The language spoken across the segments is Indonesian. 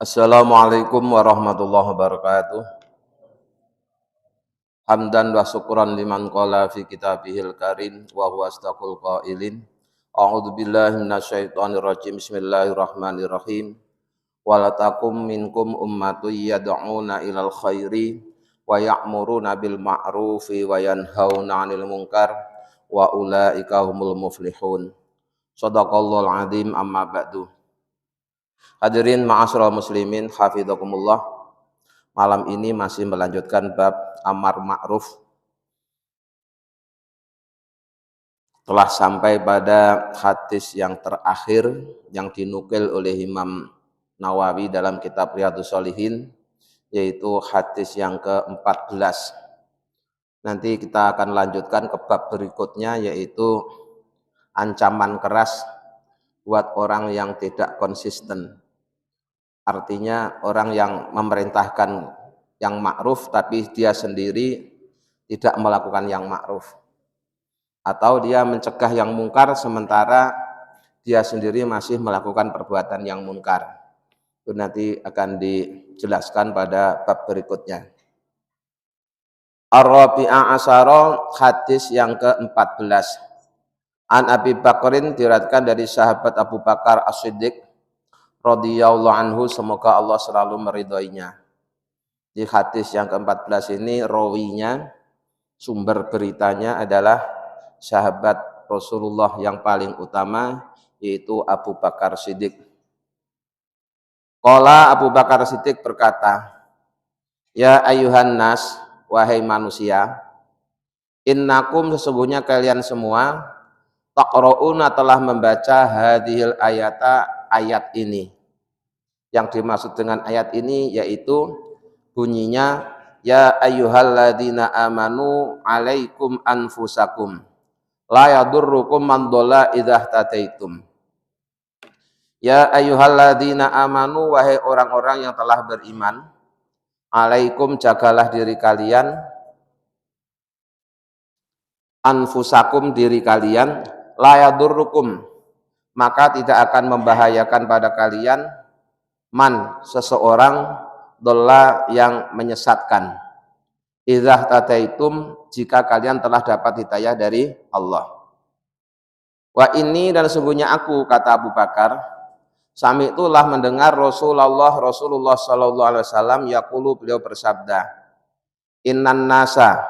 Assalamualaikum warahmatullahi wabarakatuh. Hamdan wa syukran liman qala fi kitabihil karim wa huwa astaqul qailin. A'udzu billahi minasyaitonir rajim. Bismillahirrahmanirrahim. Walatakum minkum ummatun yad'una ilal khairi wa ya'muruna bil ma'rufi wa yanhauna 'anil munkar wa ulaika humul muflihun. Shadaqallahul azim, amma ba'du. Hadirin ma'asyiral muslimin hafizakumullah. Malam ini masih melanjutkan bab amar ma'ruf. Telah sampai pada hadis yang terakhir yang dinukil oleh Imam Nawawi dalam kitab Riyadhus Shalihin, yaitu hadis yang ke-14. Nanti kita akan lanjutkan ke bab berikutnya, yaitu ancaman keras buat orang yang tidak konsisten. Artinya orang yang memerintahkan yang ma'ruf tapi dia sendiri tidak melakukan yang ma'ruf, atau dia mencegah yang mungkar sementara dia sendiri masih melakukan perbuatan yang mungkar. Itu nanti akan dijelaskan pada bab berikutnya. Ar-Rabi'a Asyara, hadis yang ke-14. An Abi Bakrin, diriwayatkan dari sahabat Abu Bakar As-Siddiq radhiyallahu anhu, semoga Allah selalu meridhoinya. Di hadis yang ke-14 ini rawinya, sumber beritanya adalah sahabat Rasulullah yang paling utama, yaitu Abu Bakar Siddiq. Qala, Abu Bakar Siddiq berkata, ya ayuhan nas, wahai manusia, innakum, sesungguhnya kalian semua, taqra'una, telah membaca hadhil ayata, ayat ini. Yang dimaksud dengan ayat ini yaitu bunyinya, ya ayyuhalladzina amanu alaikum anfusakum la yadurrukum man dhalla idza ihtadaitum. Ya ayyuhalladzina amanu, wahai orang-orang yang telah beriman, alaikum, jagalah diri kalian, anfusakum, diri kalian, la yadurrukum, maka tidak akan membahayakan pada kalian, man, seseorang, dhalla, yang menyesatkan, idza ihtadaitum, jika kalian telah dapat hidayah dari Allah. Wa ini, dan sungguhnya aku, kata Abu Bakar, sami'tulah mendengar Rasulullah sallallahu alaihi wasallam yaqulu, beliau bersabda, innan nasa,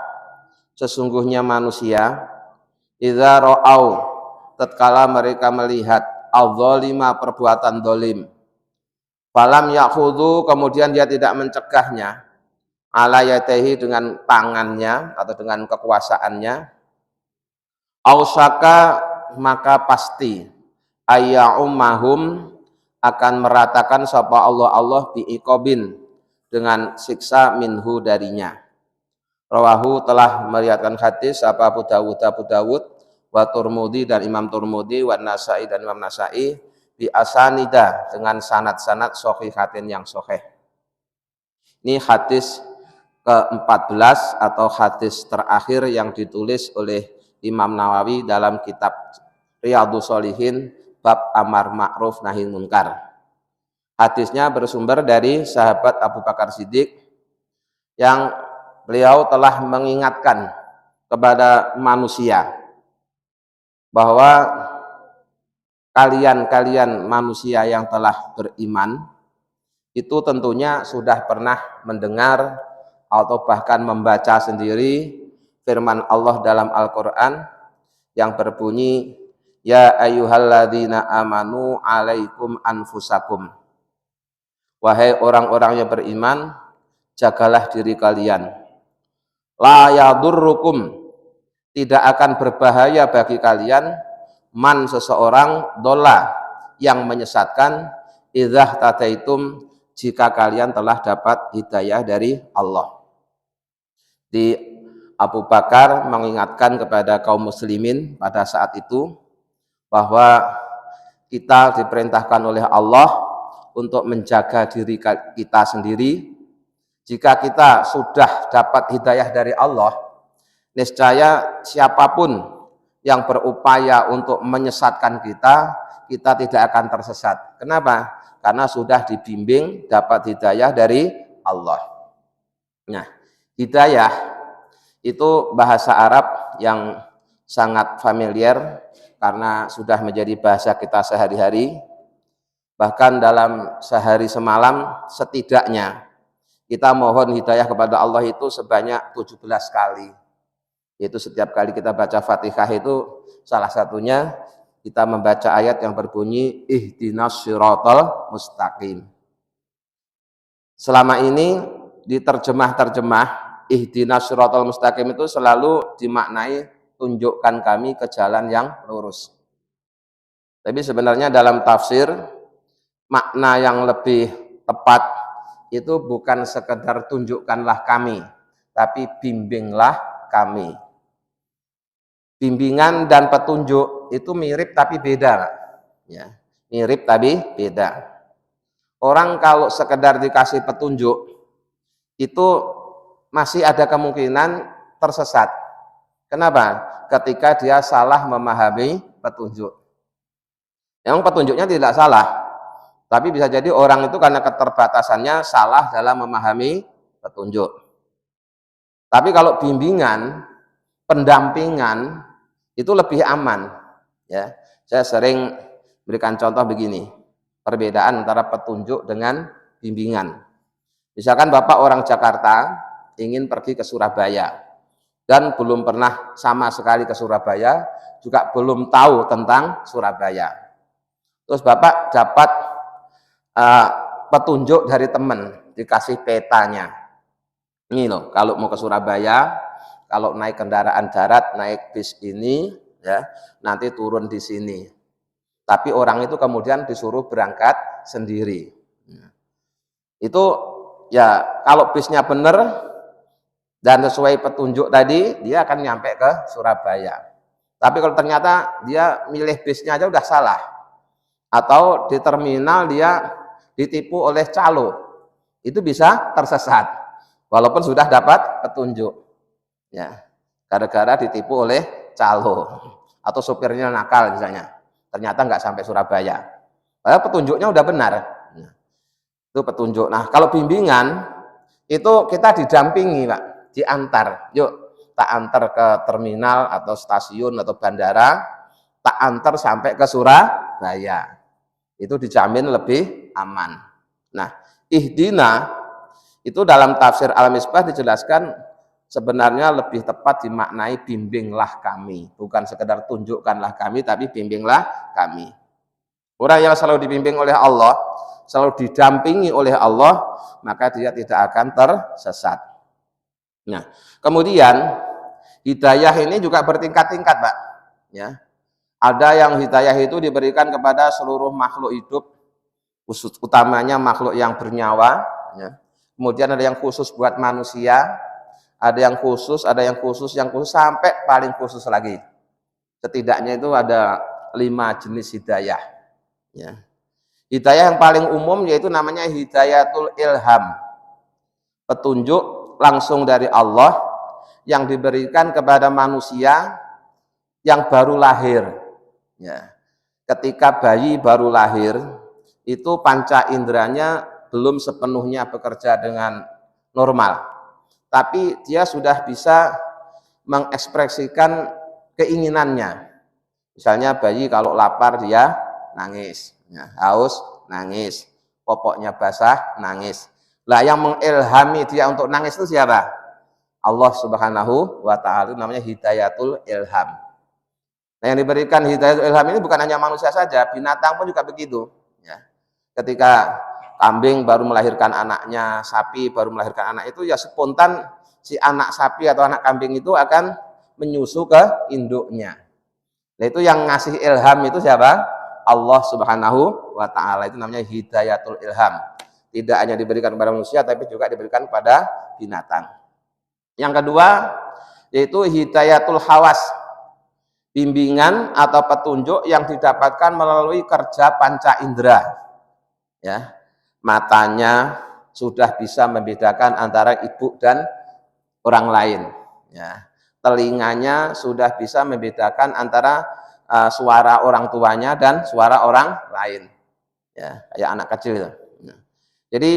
sesungguhnya manusia, idza ra'au, tatkala mereka melihat, al-zalima, perbuatan zalim, falam yakhudhu, kemudian dia tidak mencegahnya, ala yadaihi, dengan tangannya atau dengan kekuasaannya, ausaka, maka pasti, ayya'ummahum, akan meratakan sapa Allah biiqobin, dengan siksa, minhu, darinya. Rawahu, telah meriwayatkan hadis sapa Abu Dawud wa Turmudi, dan Imam Turmudi, wa Nasai, dan Imam Nasai, bi asanida, dengan sanad-sanad shahihatin, yang sahih. Ini hadis ke-14 atau hadis terakhir yang ditulis oleh Imam Nawawi dalam kitab Riyadhus Shalihin bab amar ma'ruf nahi munkar. Hadisnya bersumber dari sahabat Abu Bakar Siddiq, yang beliau telah mengingatkan kepada manusia bahwa kalian manusia yang telah beriman itu tentunya sudah pernah mendengar atau bahkan membaca sendiri firman Allah dalam Al-Quran yang berbunyi, ya ayyuhalladzina amanu alaikum anfusakum, wahai orang-orang yang beriman, jagalah diri kalian, la yadurrukum, tidak akan berbahaya bagi kalian, man, seseorang, dhalla, yang menyesatkan, idza ihtadaitum, jika kalian telah dapat hidayah dari Allah. Di Abu Bakar mengingatkan kepada kaum muslimin pada saat itu bahwa kita diperintahkan oleh Allah untuk menjaga diri kita sendiri. Jika kita sudah dapat hidayah dari Allah, niscaya siapapun yang berupaya untuk menyesatkan kita, kita tidak akan tersesat. Kenapa? Karena sudah dibimbing, dapat hidayah dari Allah. Nah, hidayah itu bahasa Arab yang sangat familiar karena sudah menjadi bahasa kita sehari-hari. Bahkan dalam sehari semalam setidaknya kita mohon hidayah kepada Allah itu sebanyak 17 kali. Yaitu setiap kali kita baca Fatihah itu salah satunya kita membaca ayat yang berbunyi ihdinas siratal mustaqim. Selama ini di terjemah-terjemah ihdinas siratal mustaqim itu selalu dimaknai tunjukkan kami ke jalan yang lurus. Tapi sebenarnya dalam tafsir makna yang lebih tepat itu bukan sekedar tunjukkanlah kami, tapi bimbinglah kami. Bimbingan dan petunjuk itu mirip tapi beda, ya. Mirip tapi beda. Orang kalau sekedar dikasih petunjuk itu masih ada kemungkinan tersesat. Kenapa? Ketika dia salah memahami petunjuk. Memang petunjuknya tidak salah, tapi bisa jadi orang itu karena keterbatasannya salah dalam memahami petunjuk. Tapi kalau bimbingan, pendampingan itu lebih aman. Ya, saya sering berikan contoh begini, perbedaan antara petunjuk dengan bimbingan. Misalkan Bapak orang Jakarta ingin pergi ke Surabaya dan belum pernah sama sekali ke Surabaya, juga belum tahu tentang Surabaya. Terus Bapak dapat petunjuk dari teman, dikasih petanya. Ini loh, kalau mau ke Surabaya, kalau naik kendaraan darat, naik bis ini, ya, nanti turun di sini. Tapi orang itu kemudian disuruh berangkat sendiri. Itu ya kalau bisnya benar dan sesuai petunjuk tadi, dia akan nyampe ke Surabaya. Tapi kalau ternyata dia milih bisnya aja udah salah, atau di terminal dia ditipu oleh calo, itu bisa tersesat walaupun sudah dapat petunjuk, ya, gara-gara ditipu oleh calo atau supirnya nakal misalnya, ternyata nggak sampai Surabaya padahal petunjuknya udah benar. Itu petunjuk. Nah, kalau bimbingan itu kita didampingi, Pak, diantar. Yuk, tak antar ke terminal atau stasiun atau bandara, tak antar sampai ke Surabaya. Itu dijamin lebih aman. Nah, ihdina itu dalam tafsir Al-Misbah dijelaskan sebenarnya lebih tepat dimaknai bimbinglah kami, bukan sekedar tunjukkanlah kami, tapi bimbinglah kami. Orang yang selalu dibimbing oleh Allah, selalu didampingi oleh Allah, maka dia tidak akan tersesat. Nah, kemudian hidayah ini juga bertingkat-tingkat, Pak. Ya, ada yang hidayah itu diberikan kepada seluruh makhluk hidup, khusus utamanya makhluk yang bernyawa. Ya. Kemudian ada yang khusus buat manusia, ada yang khusus, sampai paling khusus lagi. Setidaknya itu ada 5 jenis hidayah. Ya. Hidayah yang paling umum yaitu namanya hidayatul ilham, petunjuk langsung dari Allah yang diberikan kepada manusia yang baru lahir. Ya. Ketika bayi baru lahir, itu panca inderanya belum sepenuhnya bekerja dengan normal, tapi dia sudah bisa mengekspresikan keinginannya. Misalnya bayi kalau lapar dia nangis, ya, haus nangis, popoknya basah nangis. Lah yang mengilhami dia untuk nangis itu siapa? Allah Subhanahu wa taala, namanya hidayatul ilham. Nah, yang diberikan hidayatul ilham ini bukan hanya manusia saja, binatang pun juga begitu, ya. Ketika kambing baru melahirkan anaknya, sapi baru melahirkan anak itu, ya spontan si anak sapi atau anak kambing itu akan menyusu ke induknya. Nah, itu yang ngasih ilham itu siapa? Allah Subhanahu wa taala. Itu namanya hidayatul ilham. Tidak hanya diberikan kepada manusia, tapi juga diberikan kepada binatang. Yang kedua yaitu hidayatul hawas, bimbingan atau petunjuk yang didapatkan melalui kerja panca indera. Ya, matanya sudah bisa membedakan antara ibu dan orang lain. Ya, telinganya sudah bisa membedakan antara suara orang tuanya dan suara orang lain. Ya, kayak anak kecil itu. Nah, jadi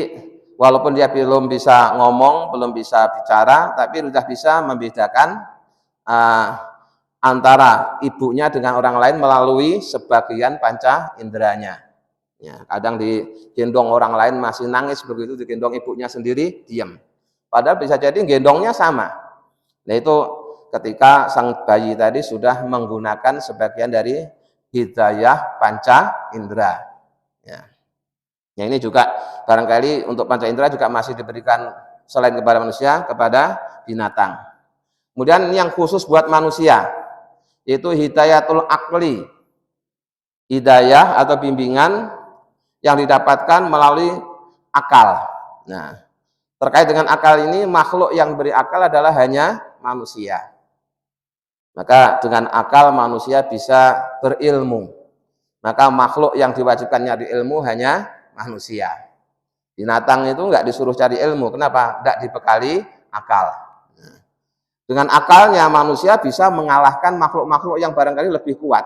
walaupun dia belum bisa ngomong, belum bisa bicara, tapi sudah bisa membedakan antara ibunya dengan orang lain melalui sebagian panca inderanya. Ya, kadang digendong orang lain masih nangis, begitu digendong ibunya sendiri diam. Padahal bisa jadi gendongnya sama. Nah itu ketika sang bayi tadi sudah menggunakan sebagian dari hidayah panca indera. Ya. Ya ini juga barangkali untuk panca indera juga masih diberikan selain kepada manusia, kepada binatang. Kemudian yang khusus buat manusia, yaitu hidayatul akli. Hidayah atau bimbingan yang didapatkan melalui akal. Nah, terkait dengan akal ini, makhluk yang beri akal adalah hanya manusia. Maka dengan akal manusia bisa berilmu. Maka makhluk yang diwajibkan nyari ilmu hanya manusia. Binatang itu enggak disuruh cari ilmu. Kenapa? Enggak dibekali akal. Nah, dengan akalnya manusia bisa mengalahkan makhluk-makhluk yang barangkali lebih kuat.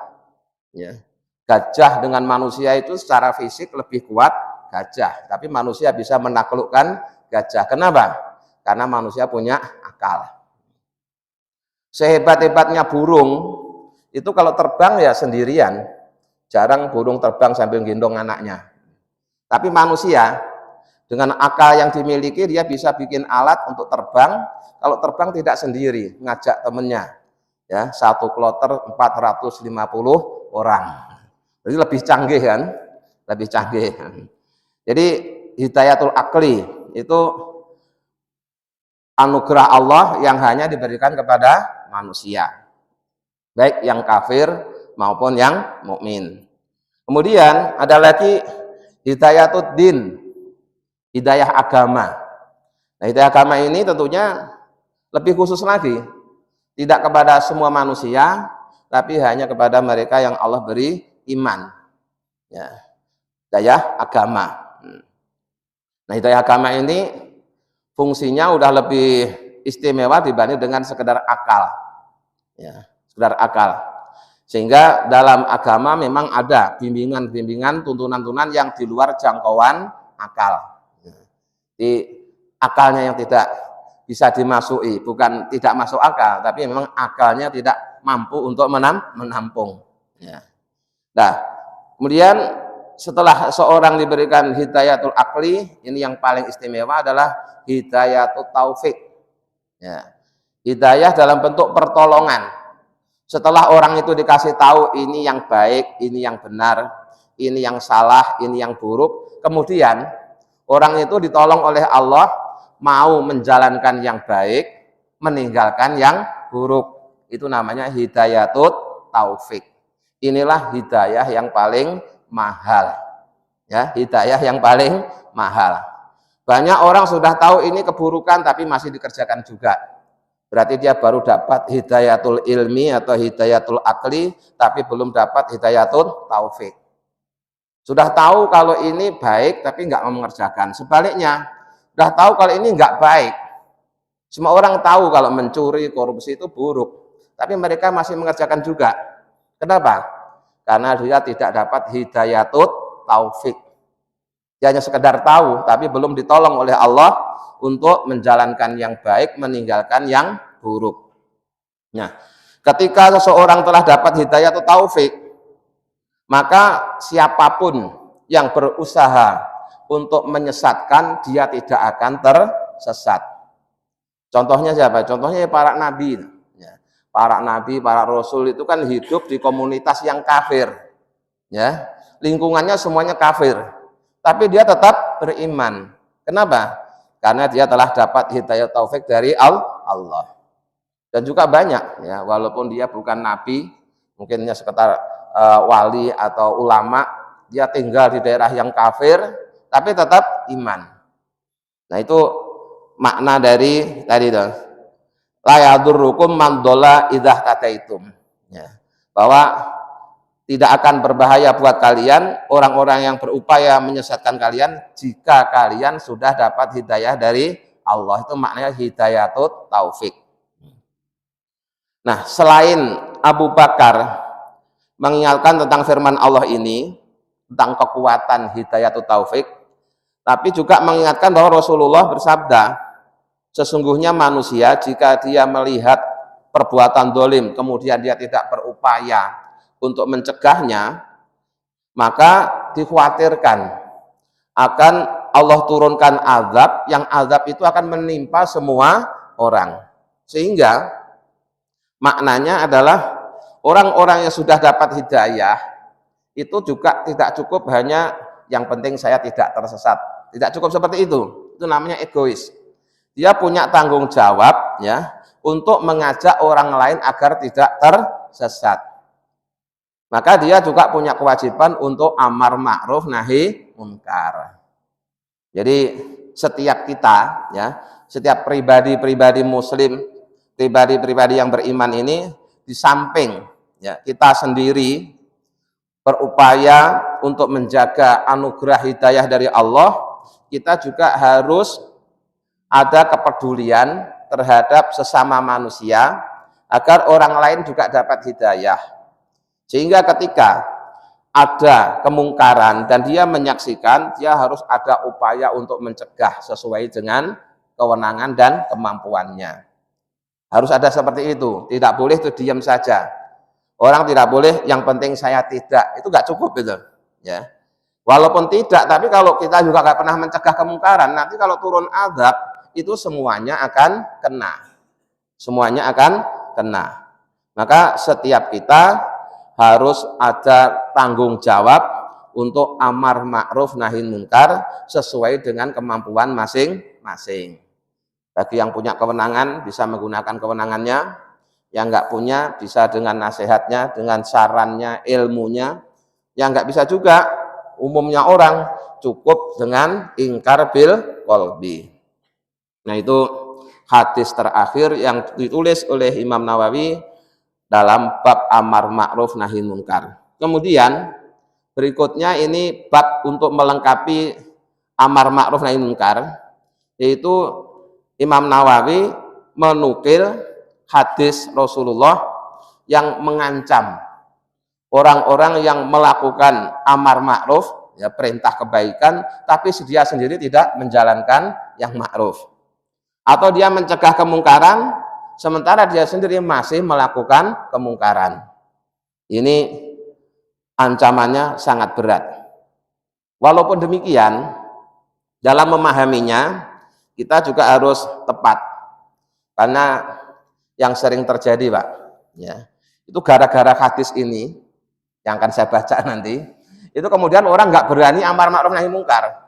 Ya. Gajah dengan manusia itu secara fisik lebih kuat gajah, tapi manusia bisa menaklukkan gajah. Kenapa? Karena manusia punya akal. Sehebat-hebatnya burung, itu kalau terbang ya sendirian. Jarang burung terbang sambil gendong anaknya. Tapi manusia, dengan akal yang dimiliki, dia bisa bikin alat untuk terbang. Kalau terbang tidak sendiri, ngajak temennya. Ya, satu kloter 450 orang. Jadi lebih canggih kan? Lebih canggih. Jadi hidayatul akli itu anugerah Allah yang hanya diberikan kepada manusia. Baik yang kafir maupun yang mukmin. Kemudian ada lagi hidayatul din, hidayah agama. Nah, hidayah agama ini tentunya lebih khusus lagi. Tidak kepada semua manusia, tapi hanya kepada mereka yang Allah beri iman. Ya, hidayah agama. Nah, hidayah agama ini fungsinya udah lebih istimewa dibanding dengan sekedar akal. Ya, sekedar akal. Sehingga dalam agama memang ada bimbingan-bimbingan, tuntunan-tuntunan yang di luar jangkauan akal. Di akalnya yang tidak bisa dimasuki, bukan tidak masuk akal, tapi memang akalnya tidak mampu untuk menampung. Ya. Nah, kemudian setelah seorang diberikan hidayatul akli, ini yang paling istimewa adalah hidayatul taufik. Ya. Hidayah dalam bentuk pertolongan. Setelah orang itu dikasih tahu ini yang baik, ini yang benar, ini yang salah, ini yang buruk, kemudian orang itu ditolong oleh Allah mau menjalankan yang baik, meninggalkan yang buruk. Itu namanya hidayatul taufik. Inilah hidayah yang paling mahal. Ya, hidayah yang paling mahal. Banyak orang sudah tahu ini keburukan tapi masih dikerjakan juga. Berarti dia baru dapat hidayatul ilmi atau hidayatul akli, tapi belum dapat hidayatul taufik. Sudah tahu kalau ini baik tapi enggak mau mengerjakan. Sebaliknya, sudah tahu kalau ini enggak baik. Semua orang tahu kalau mencuri, korupsi itu buruk, tapi mereka masih mengerjakan juga. Kenapa? Karena dia tidak dapat hidayatul taufik. Dia hanya sekedar tahu, tapi belum ditolong oleh Allah untuk menjalankan yang baik, meninggalkan yang buruk. Nah, ketika seseorang telah dapat hidayatul taufik, maka siapapun yang berusaha untuk menyesatkan, dia tidak akan tersesat. Contohnya siapa? Contohnya para nabi. Para nabi, para rasul itu kan hidup di komunitas yang kafir. Ya, lingkungannya semuanya kafir. Tapi dia tetap beriman. Kenapa? Karena dia telah dapat hidayah taufik dari Allah. Dan juga banyak, ya, walaupun dia bukan nabi, mungkinnya sekitar wali atau ulama, dia tinggal di daerah yang kafir, tapi tetap iman. Nah itu makna dari tadi itu. La yadurrukum man dhalla idza tadaitum. Ya, bahwa tidak akan berbahaya buat kalian orang-orang yang berupaya menyesatkan kalian jika kalian sudah dapat hidayah dari Allah. Itu maknanya hidayatul taufik. Nah, selain Abu Bakar mengingatkan tentang firman Allah ini, tentang kekuatan hidayatut taufik, tapi juga mengingatkan bahwa Rasulullah bersabda, sesungguhnya manusia jika dia melihat perbuatan dolim, kemudian dia tidak berupaya untuk mencegahnya, maka dikhawatirkan akan Allah turunkan azab, yang azab itu akan menimpa semua orang. Sehingga maknanya adalah orang-orang yang sudah dapat hidayah itu juga tidak cukup hanya yang penting saya tidak tersesat. Tidak cukup seperti itu. Itu namanya egois. Dia punya tanggung jawab ya untuk mengajak orang lain agar tidak tersesat. Maka dia juga punya kewajiban untuk amar ma'ruf nahi munkar. Jadi setiap kita ya, setiap pribadi-pribadi muslim, pribadi-pribadi yang beriman ini, di samping ya kita sendiri berupaya untuk menjaga anugerah hidayah dari Allah, kita juga harus ada kepedulian terhadap sesama manusia agar orang lain juga dapat hidayah. Sehingga ketika ada kemungkaran dan dia menyaksikan, dia harus ada upaya untuk mencegah sesuai dengan kewenangan dan kemampuannya. Harus ada seperti itu, tidak boleh itu diam saja. Orang tidak boleh yang penting saya tidak, itu nggak cukup itu. Ya, walaupun tidak, tapi kalau kita juga nggak pernah mencegah kemungkaran, nanti kalau turun azab itu semuanya akan kena, semuanya akan kena. Maka setiap kita harus ada tanggung jawab untuk amar ma'ruf nahi munkar sesuai dengan kemampuan masing-masing. Bagi yang punya kewenangan bisa menggunakan kewenangannya, yang nggak punya bisa dengan nasihatnya, dengan sarannya, ilmunya. Yang nggak bisa juga, umumnya orang cukup dengan ingkar bil qalbi. Nah, itu hadis terakhir yang ditulis oleh Imam Nawawi dalam bab amar ma'ruf nahi munkar. Kemudian berikutnya ini bab untuk melengkapi amar ma'ruf nahi munkar, yaitu Imam Nawawi menukil hadis Rasulullah yang mengancam orang-orang yang melakukan amar ma'ruf, ya perintah kebaikan, tapi dia sendiri tidak menjalankan yang ma'ruf. Atau dia mencegah kemungkaran, sementara dia sendiri masih melakukan kemungkaran. Ini ancamannya sangat berat. Walaupun demikian, dalam memahaminya, kita juga harus tepat. Karena yang sering terjadi, Pak, ya, itu gara-gara hadis ini, yang akan saya baca nanti, itu kemudian orang nggak berani amar ma'ruf nahi munkar.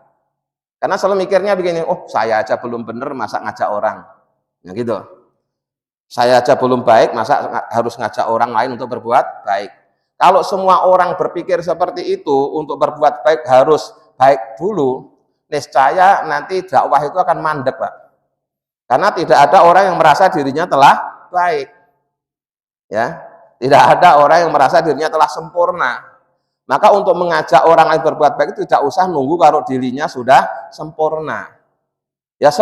Karena selalu mikirnya begini, oh saya aja belum benar, masa ngajak orang. Ya gitu. Saya aja belum baik, masa harus ngajak orang lain untuk berbuat baik. Kalau semua orang berpikir seperti itu, untuk berbuat baik harus baik dulu, niscaya nanti dakwah itu akan mandek, Pak. Karena tidak ada orang yang merasa dirinya telah baik. Ya, tidak ada orang yang merasa dirinya telah sempurna. Maka untuk mengajak orang lain berbuat baik itu tidak usah nunggu kalau dirinya sudah sempurna. Ya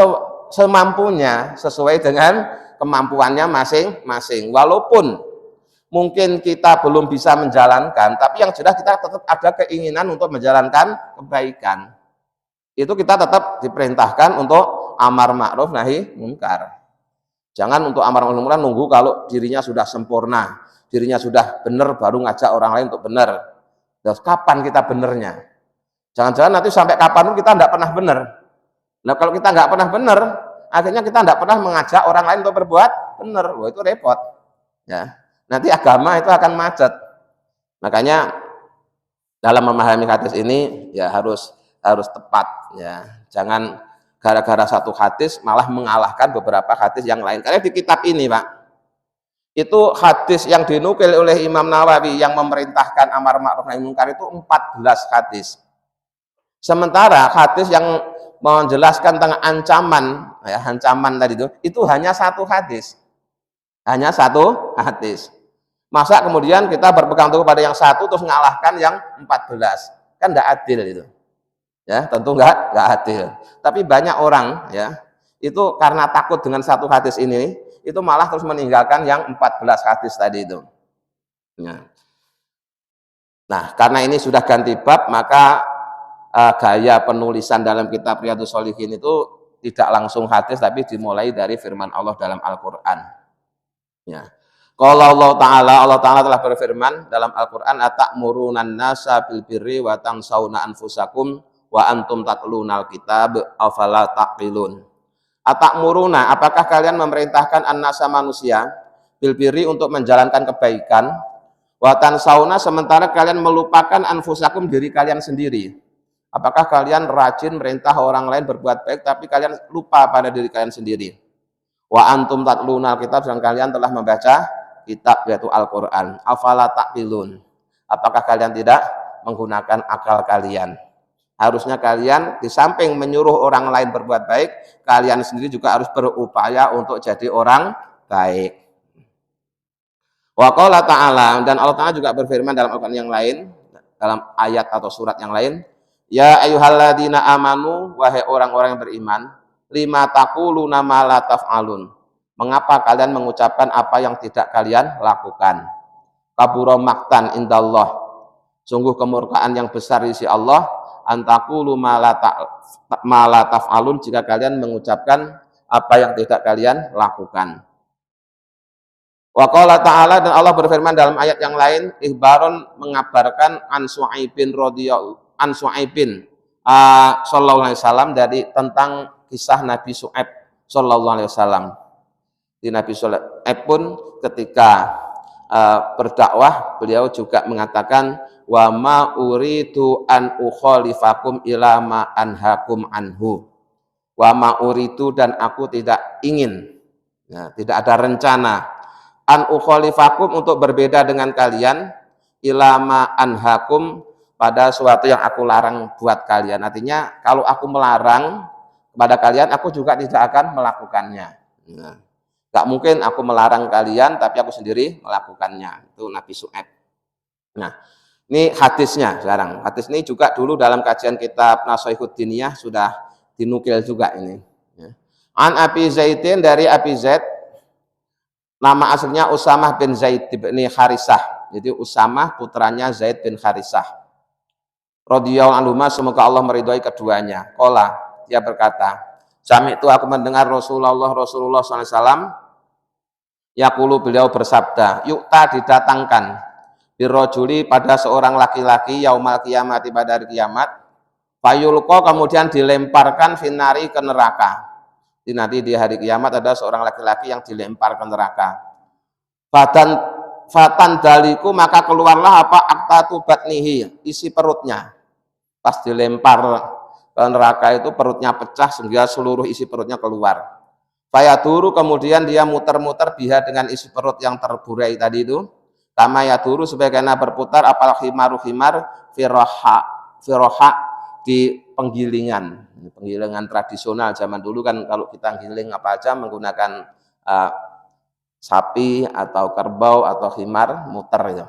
semampunya, sesuai dengan kemampuannya masing-masing. Walaupun mungkin kita belum bisa menjalankan, tapi yang jelas kita tetap ada keinginan untuk menjalankan kebaikan. Itu kita tetap diperintahkan untuk amar ma'ruf nahi munkar. Jangan untuk amar ma'ruf munkar nunggu kalau dirinya sudah sempurna, dirinya sudah benar baru ngajak orang lain untuk benar. Terus kapan kita benernya? Jangan-jangan nanti sampai kapan pun kita tidak pernah benar. Nah, kalau kita nggak pernah benar, akhirnya kita tidak pernah mengajak orang lain untuk berbuat benar. Wah, itu repot. Ya, nanti agama itu akan macet. Makanya dalam memahami hadis ini ya harus tepat. Ya, jangan gara-gara satu hadis malah mengalahkan beberapa hadis yang lain. Karena di kitab ini, Pak, itu hadis yang dinukil oleh Imam Nawawi yang memerintahkan amar ma'ruf nahi munkar itu 14 hadis. Sementara hadis yang menjelaskan tentang ancaman, ya, ancaman tadi itu hanya satu hadis. Hanya satu hadis. Masa kemudian kita berpegang teguh pada yang satu terus mengalahkan yang 14? Kan enggak adil itu. Ya, tentu enggak adil. Tapi banyak orang ya, itu karena takut dengan satu hadis ini, itu malah terus meninggalkan yang 14 hadis tadi itu. Nah, karena ini sudah ganti bab, maka gaya penulisan dalam kitab Riyadhus Shalihin itu tidak langsung hadis, tapi dimulai dari firman Allah dalam Al-Quran. Ya. Kalau Allah Ta'ala telah berfirman dalam Al-Quran, atakmurunan nasa bil birri wa tansawna anfusakum wa antum tatlunal kitab afala taqilun. Atakmuruna, apakah kalian memerintahkan an-nasa manusia bil birri untuk menjalankan kebaikan, wa tansawna sementara kalian melupakan anfusakum diri kalian sendiri. Apakah kalian rajin merintah orang lain berbuat baik tapi kalian lupa pada diri kalian sendiri? Wa antum tatlunal kitab, dan kalian telah membaca kitab yaitu Al-Quran. Afala taqilun, apakah kalian tidak menggunakan akal kalian? Harusnya kalian di samping menyuruh orang lain berbuat baik, kalian sendiri juga harus berupaya untuk jadi orang baik. Wa qala ta'ala, dan Allah Ta'ala juga berfirman dalam Al-Quran yang lain, dalam ayat atau surat yang lain, ya ayyuhalladzina amanu, wahai orang-orang yang beriman, lima taquluna ma la taf'alun, mengapa kalian mengucapkan apa yang tidak kalian lakukan? Kabura maktan indallah, sungguh kemurkaan yang besar di sisi Allah, antaqulu ma la taf'alun, jika kalian mengucapkan apa yang tidak kalian lakukan. Wa qala ta'ala, dan Allah berfirman dalam ayat yang lain, ihbaron, mengabarkan an Su'aibin sallallahu alaihi wasallam, dari tentang kisah Nabi Su'aib sallallahu alaihi wasallam. Di Nabi Su'aib pun ketika berdakwah, beliau juga mengatakan, wa ma uridu an ukhalifakum ila ma anhakum anhu. Wa ma uridu, dan aku tidak ingin, ya, tidak ada rencana, an ukhalifakum, untuk berbeda dengan kalian, ila ma anhakum, pada suatu yang aku larang buat kalian. Artinya kalau aku melarang kepada kalian, aku juga tidak akan melakukannya. Nah, gak mungkin aku melarang kalian tapi aku sendiri melakukannya. Itu Nabi Su'aib. Nah, ini hadisnya sekarang. Hadis ini juga dulu dalam kajian kitab Nashihud Diniyah sudah dinukil juga ini. An Abi Zaidin, dari Abi Zaid, nama aslinya Usamah bin Zaid bin Harisah. Jadi Usamah putranya Zaid bin Harisah. Radhiyallahu anhu, semoga Allah meridhai keduanya. Qala, dia berkata, sami'tu, aku mendengar Rasulullah SAW, yaqulu, beliau bersabda, yukta, didatangkan, birrojuli, pada seorang laki-laki, yaumal qiyamati, pada hari kiamat, fayulqa, kemudian dilemparkan, finari, ke neraka. Jadi nanti di hari kiamat ada seorang laki-laki yang dilempar ke neraka. Fatan daliku, maka keluarlah apa, aktatu batnihi, isi perutnya. Pas dilempar ke neraka itu perutnya pecah sehingga seluruh isi perutnya keluar. Fayaduru, kemudian dia muter-muter biha, dengan isi perut yang terburai tadi itu. Kama yaduru, sebagaimana berputar apal khimaru khimar firoha, di penggilingan tradisional zaman dulu kan, kalau kita giling apa aja menggunakan sapi atau kerbau atau khimar, muter itu.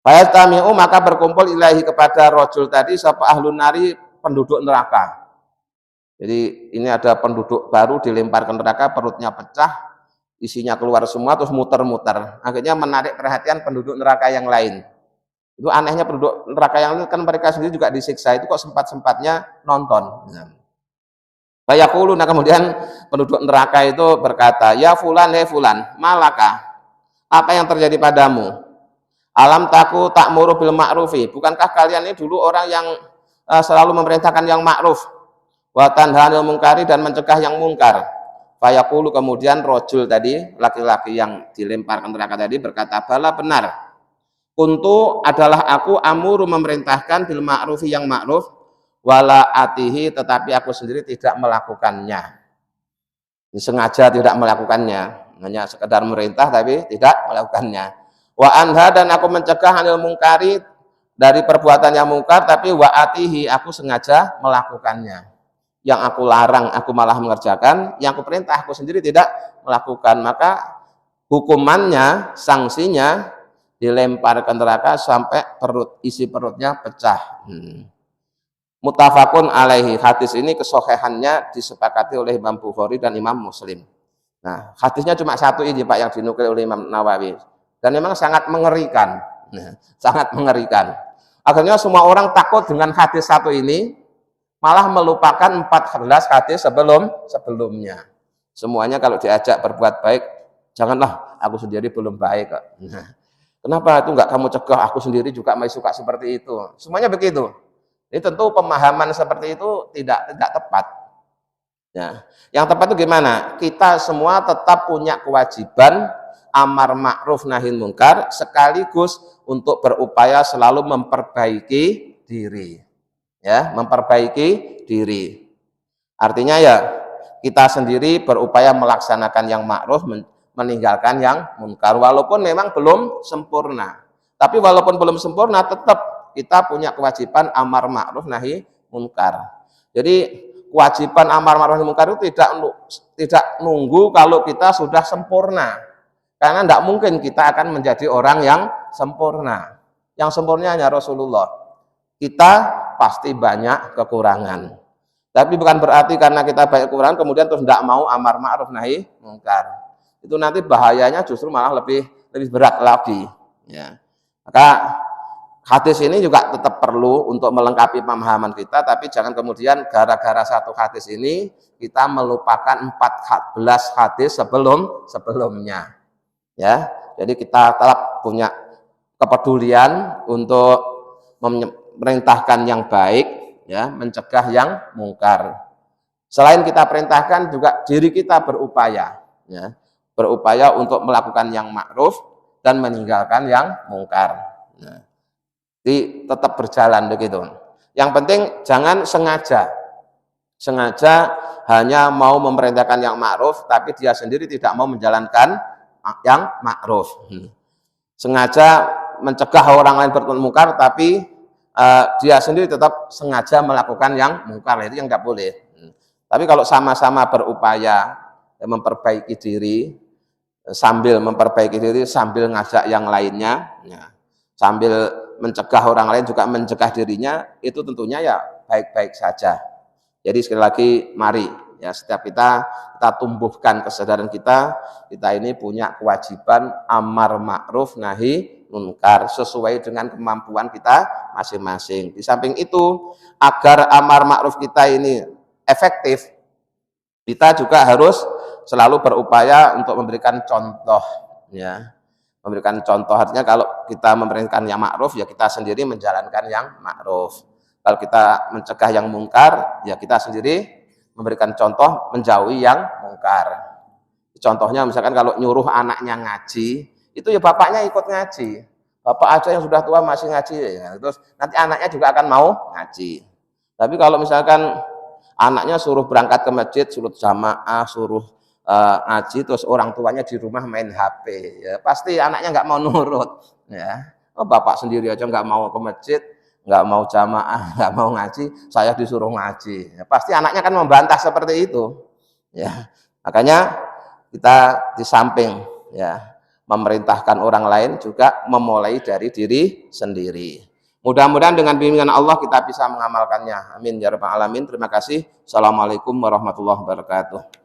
Fayastami'u, maka berkumpul ilahi, kepada rojul tadi, sapa ahlun nari, penduduk neraka. Jadi ini ada penduduk baru dilempar ke neraka, perutnya pecah, isinya keluar semua, terus muter-muter. Akhirnya menarik perhatian penduduk neraka yang lain. Itu anehnya penduduk neraka yang lain, kan mereka sendiri juga disiksa, itu kok sempat-sempatnya nonton. Fayaqulu, nah kemudian penduduk neraka itu berkata, ya fulan, hei fulan, malaka, apa yang terjadi padamu? Alam taku ta'muru bil ma'rufi, bukankah kalian ini dulu orang yang selalu memerintahkan yang ma'ruf, wa tanha 'anil munkari, dan mencegah yang mungkar. Fayaqulu, kemudian rojul tadi, laki-laki yang dilempar ke neraka tadi berkata, bala, benar. Kuntu, adalah aku, amuru, memerintahkan, bil ma'rufi, yang ma'ruf, wala atihi, tetapi aku sendiri tidak melakukannya. Sengaja tidak melakukannya, hanya sekedar merintah tapi tidak melakukannya. Wa anha, dan aku mencegah, 'anil mungkari, dari perbuatan yang mungkar, tapi wa atihi, aku sengaja melakukannya. Yang aku larang aku malah mengerjakan, yang aku perintah aku sendiri tidak melakukan. Maka hukumannya, sanksinya, dilempar ke neraka sampai isi perutnya pecah. Muttafaqun alaihi, hadis ini kesohihannya disepakati oleh Imam Bukhari dan Imam Muslim. Nah, hadisnya cuma satu ini Pak yang dinukil oleh Imam Nawawi. Dan memang sangat mengerikan. Nah, sangat mengerikan. Akhirnya semua orang takut dengan hadis satu ini, malah melupakan 14 hadis sebelumnya. Semuanya kalau diajak berbuat baik, janganlah, aku sendiri belum baik kok. Nah, kenapa itu enggak kamu cegah, aku sendiri juga masih suka seperti itu. Semuanya begitu. Ini tentu pemahaman seperti itu tidak tepat. Ya. Yang tepat itu gimana? Kita semua tetap punya kewajiban amar ma'ruf nahi munkar sekaligus untuk berupaya selalu memperbaiki diri. Ya, memperbaiki diri. Artinya ya kita sendiri berupaya melaksanakan yang ma'ruf, meninggalkan yang munkar walaupun memang belum sempurna. Tapi walaupun belum sempurna tetap kita punya kewajiban amar ma'ruf nahi munkar. Jadi kewajiban amar ma'ruf nahi munkar itu tidak nunggu kalau kita sudah sempurna. Karena tidak mungkin kita akan menjadi orang yang sempurna. Yang sempurna hanya Rasulullah. Kita pasti banyak kekurangan. Tapi bukan berarti karena kita banyak kekurangan kemudian terus tidak mau amar ma'ruf nahi munkar. Itu nanti bahayanya justru malah lebih berat lagi. Ya. Maka hadis ini juga tetap perlu untuk melengkapi pemahaman kita, tapi jangan kemudian gara-gara satu hadis ini kita melupakan 14 hadis sebelumnya. Ya, jadi kita tetap punya kepedulian untuk memerintahkan yang baik, ya, mencegah yang mungkar. Selain kita perintahkan juga diri kita berupaya, ya, berupaya untuk melakukan yang ma'ruf dan meninggalkan yang mungkar. Nah, jadi tetap berjalan begitu. Yang penting jangan sengaja hanya mau memerintahkan yang ma'ruf tapi dia sendiri tidak mau menjalankan yang ma'ruf. Sengaja mencegah orang lain berbuat mungkar tapi dia sendiri tetap sengaja melakukan yang mungkar, itu yang tidak boleh. Tapi kalau sama-sama berupaya memperbaiki diri, sambil ngajak yang lainnya, ya, sambil mencegah orang lain juga mencegah dirinya, itu tentunya ya baik-baik saja. Jadi sekali lagi mari ya setiap kita tumbuhkan kesadaran kita ini punya kewajiban amar ma'ruf nahi munkar sesuai dengan kemampuan kita masing-masing. Di samping itu, agar amar ma'ruf kita ini efektif, kita juga harus selalu berupaya untuk memberikan contoh, ya. Memberikan contoh artinya kalau kita memerintahkan yang ma'ruf, ya kita sendiri menjalankan yang ma'ruf. Kalau kita mencegah yang mungkar, ya kita sendiri memberikan contoh menjauhi yang mungkar. Contohnya misalkan kalau nyuruh anaknya ngaji, itu ya bapaknya ikut ngaji. Bapak aja yang sudah tua masih ngaji, ya. Terus nanti anaknya juga akan mau ngaji. Tapi kalau misalkan anaknya suruh berangkat ke masjid, suruh jamaah, suruh ngaji, terus orang tuanya di rumah main HP, ya pasti anaknya nggak mau nurut. Ya, oh, bapak sendiri aja nggak mau ke masjid, nggak mau jamaah, nggak mau ngaji, saya disuruh ngaji. Ya, pasti anaknya kan membantah seperti itu. Ya, makanya kita di samping ya memerintahkan orang lain juga memulai dari diri sendiri. Mudah-mudahan dengan bimbingan Allah kita bisa mengamalkannya. Amin ya rabbal alamin. Terima kasih. Assalamualaikum warahmatullahi wabarakatuh.